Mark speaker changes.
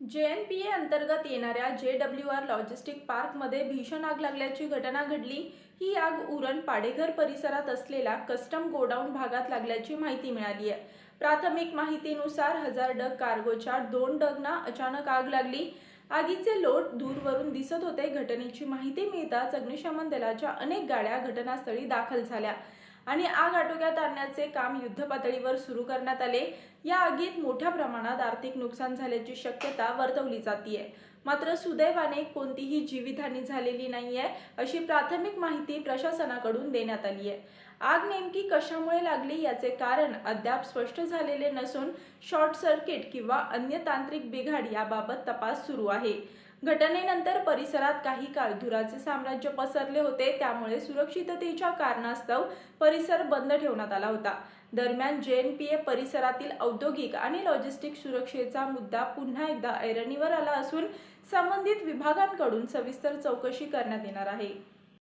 Speaker 1: JNPA अंतर्गत येणाऱ्या JWR logistic पार्कमध्ये भीषण आग लागल्याची घटना घडली। ही आग उरण पाडेघर परिसरात असलेल्या कस्टम गोडाऊन भागात लागल्याची माहिती मिळाली आहे। प्राथमिक माहितीनुसार 1000 डग कार्गोच्या 2 डगना अचानक आग लागली। आगीचे लोट दूरवरून दिसत होते। घटनेची माहिती मिळताच अग्निशमन दलाच्या अनेक गाड्या घटनास्थळी दाखल झाल्या आणि आग आटोक्यात आणण्याचे काम युद्धपातळीवर सुरू करण्यात आले। या आगीत मोठ्या प्रमाणात आर्थिक नुकसान झाल्याची शक्यता वर्तवली जाते, मात्र सुदैवाने कोणतीही जीवितहानी झालेली नाहीये, अशी प्राथमिक माहिती प्रशासनाकडून देण्यात आली आहे। आग नेमकी कशामुळे लागली याचे कारण अद्याप स्पष्ट झालेले नसून शॉर्ट सर्किट किंवा अन्य तांत्रिक बिघाड याबाबत तपास सुरू आहे। घटनेनंतर परिसरात काही काळ धुराचे साम्राज्य पसरले होते, त्यामुळे सुरक्षिततेच्या कारणास्तव परिसर बंद ठेवण्यात आला होता। दरम्यान JNPA परिसरातील औद्योगिक आणि लॉजिस्टिक सुरक्षेचा मुद्दा पुन्हा एकदा ऐरणीवर आला असून संबंधित विभागांकडून सविस्तर चौकशी करण्यात येणार आहे।